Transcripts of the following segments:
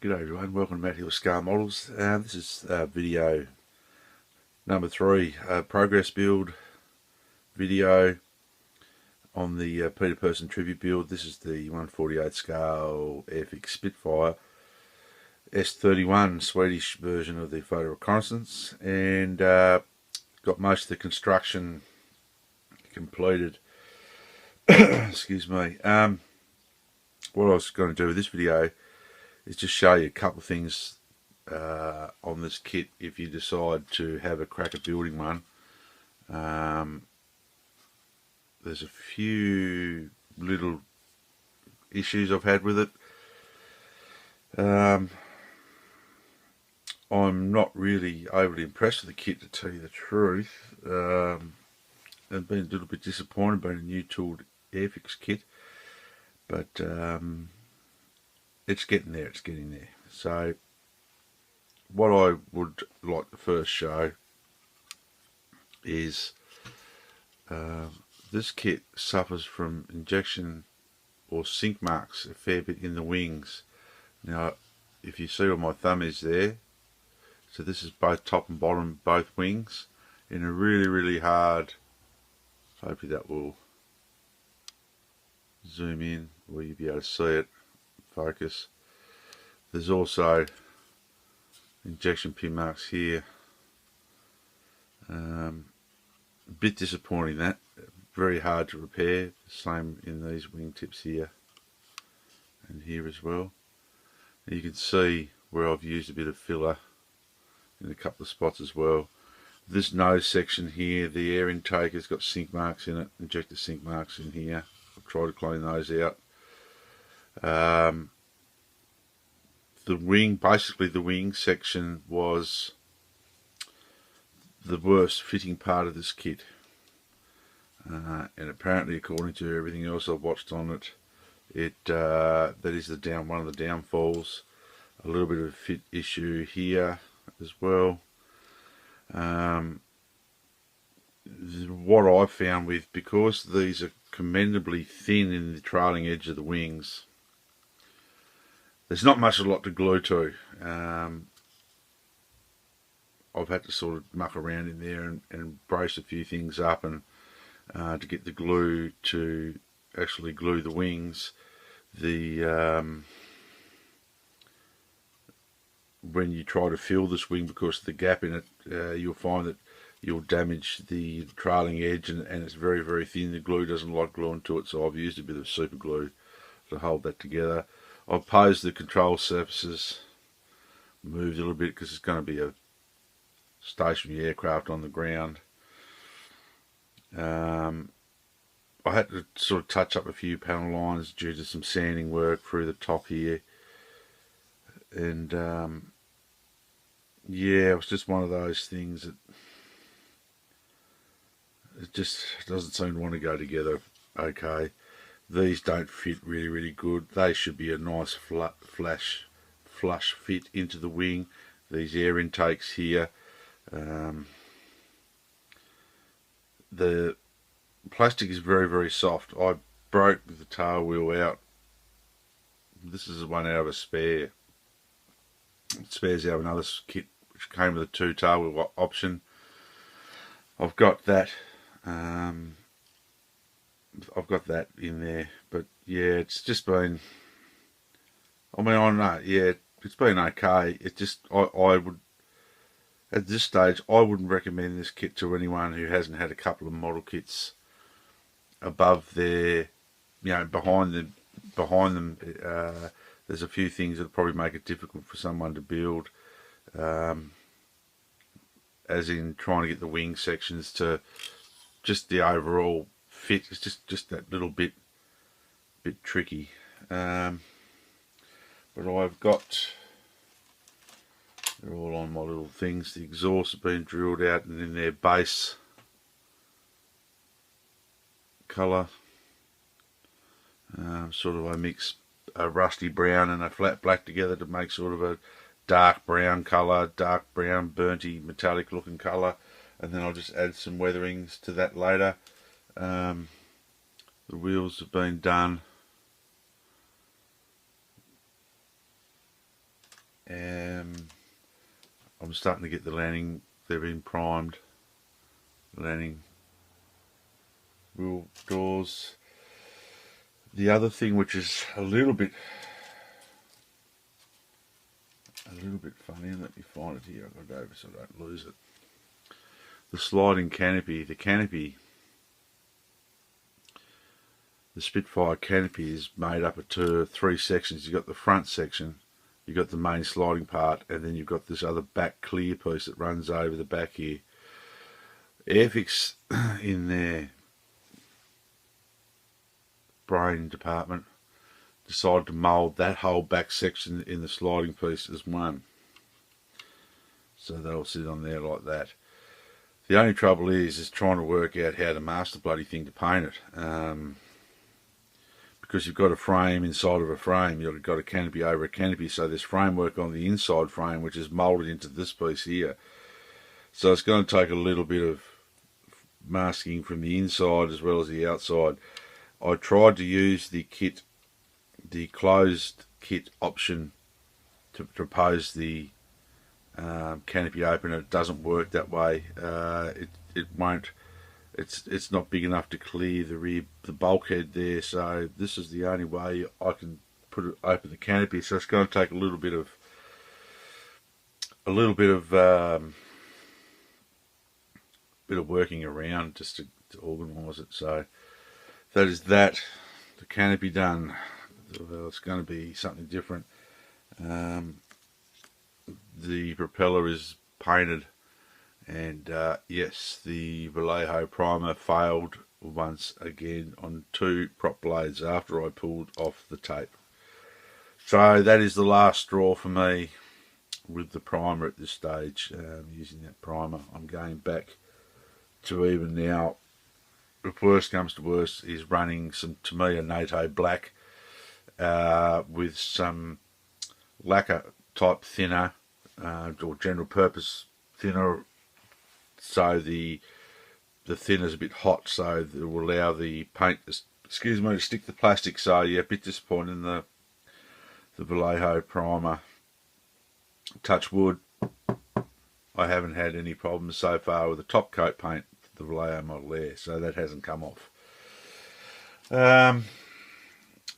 G'day everyone, welcome to Matt Hill Scar Models. This is video number 3, progress build video on the Persson tribute build. This is the 1/48 scale Airfix Spitfire S.31 Swedish version of the photo reconnaissance, and got most of the construction completed. Excuse me. What I was going to do with this video is just show you a couple of things on this kit if you decide to have a crack at building one. There's a few little issues I've had with it. I'm not really overly impressed with the kit, to tell you the truth. I've been a little bit disappointed by a new tooled Airfix kit, but it's getting there, So what I would like to first show is this kit suffers from injection or sink marks a fair bit in the wings. Now if you see where my thumb is there, so this is both top and bottom, both wings, in a really hard, hopefully that will zoom in where you'll be able to see it, focus. There's also injection pin marks here. A bit disappointing, that very hard to repair. Same in these wingtips here and here as well. You can see where I've used a bit of filler in a couple of spots as well. This nose section here, the air intake has got sink marks in it, injector sink marks in here. I've tried to clean those out. The wing, basically the wing section was the worst fitting part of this kit, and apparently, according to everything else I've watched on it, that is one of the downfalls. A little bit of a fit issue here as well. What I found with, because these are commendably thin in the trailing edge of the wings, there's not much a lot to glue to. I've had to sort of muck around in there and brace a few things up, and to get the glue to actually glue the wings. When you try to fill this wing, because of the gap in it, you'll find that you'll damage the trailing edge, and it's very thin. The glue doesn't like gluing to it, so I've used a bit of super glue to hold that together. I've posed the control surfaces, moved a little bit because it's going to be a stationary aircraft on the ground. I had to sort of touch up a few panel lines due to some sanding work through the top here, and yeah, it was just one of those things that it just doesn't seem to want to go together okay. These don't fit really good. They should be a nice flush fit into the wing. These air intakes here, the plastic is very soft. I broke the tail wheel out. This is one out of a spare. Spares out of another kit which came with a 2 tail wheel option. I've got that. I've got that in there, but yeah, it's just been, I mean, I know, yeah, it's been okay. It just, I would, at this stage, I wouldn't recommend this kit to anyone who hasn't had a couple of model kits above their, behind them. There's a few things that probably make it difficult for someone to build, as in trying to get the wing sections to just the overall fit. It's just that little bit tricky. But I've got, they're all on my little things. The exhausts have been drilled out and in their base colour. Sort of I mix a rusty brown and a flat black together to make sort of a dark brown colour, dark brown, burnty, metallic looking colour, and then I'll just add some weatherings to that later. The wheels have been done. I'm starting to get the landing, they've been primed, landing wheel doors. The other thing which is a little bit funny, let me find it here, I've got it over so I don't lose it. The sliding canopy, the Spitfire canopy is made up of three sections. You've got the front section, you've got the main sliding part, and then you've got this other back clear piece that runs over the back here. Airfix in their brain department decided to mould that whole back section in the sliding piece as one. So that'll sit on there like that. The only trouble is trying to work out how to master bloody thing to paint it. Because you've got a frame inside of a frame, you've got a canopy over a canopy, so there's framework on the inside frame which is moulded into this piece here. So it's going to take a little bit of masking from the inside as well as the outside. I tried to use the closed kit option to propose the canopy opener. It doesn't work that way. It won't. It's not big enough to clear the bulkhead there. So this is the only way I can open the canopy. So it's going to take a little bit of working around just to organise it. So that is that. The canopy done. Well, it's going to be something different. The propeller is painted, and yes, the Vallejo primer failed once again on 2 prop blades after I pulled off the tape. So that is the last straw for me with the primer at this stage. Using that primer, I'm going back to even now. If worst comes to worst, is running some, to me, a NATO black with some lacquer type thinner or general purpose thinner, so the thinner is a bit hot, so it will allow the paint to stick to the plastic. So yeah, a bit disappointed in the Vallejo primer. Touch wood, I haven't had any problems so far with the top coat paint, the Vallejo model there, so that hasn't come off.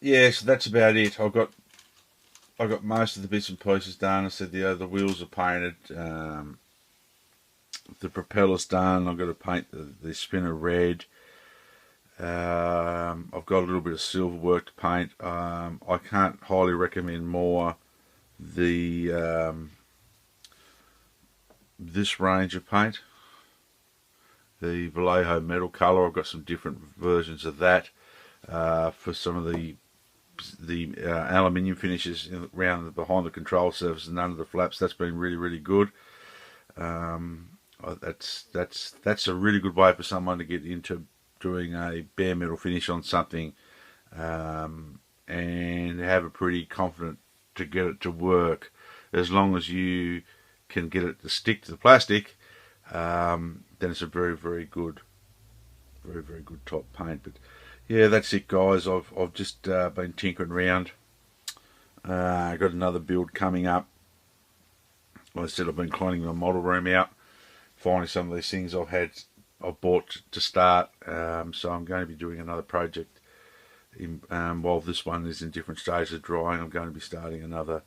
Yeah, so that's about it. I got most of the bits and pieces done. I said the wheels are painted, the propeller's done. I've got to paint the spinner red. I've got a little bit of silver work to paint. I can't highly recommend more this range of paint. The Vallejo metal colour, I've got some different versions of that for some of the aluminium finishes around behind the control surface and under the flaps. That's been really good. That's a really good way for someone to get into doing a bare metal finish on something, and have a pretty confident to get it to work. As long as you can get it to stick to the plastic, then it's a very good top paint. But yeah, that's it, guys. I've just been tinkering around. I got another build coming up. Like I said, I've been cleaning my model room out, finding some of these things I've bought to start. So I'm going to be doing another project while this one is in different stages of drying. I'm going to be starting another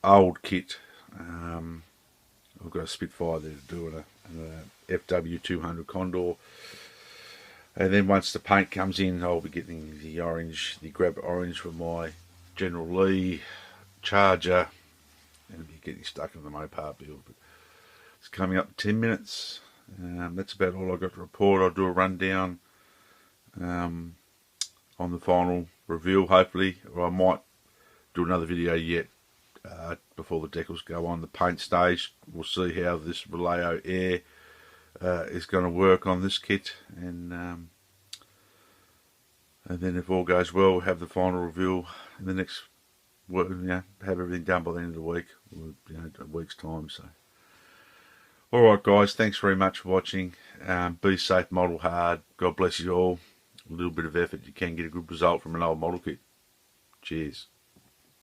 old kit. I've got a Spitfire there to do an FW200 Condor, and then once the paint comes in, I'll be getting the orange, the grab orange for my General Lee Charger, and be getting stuck in the Mopar build. But it's coming up 10 minutes. That's about all I've got to report. I'll do a rundown on the final reveal, hopefully, or I might do another video yet before the decals go on the paint stage. We'll see how this Vallejo Air is going to work on this kit, and then if all goes well, we'll have the final reveal in the next, have everything done by the end of the week, a week's time. So, alright guys, thanks very much for watching. Be safe, model hard. God bless you all. A little bit of effort, you can get a good result from an old model kit. Cheers.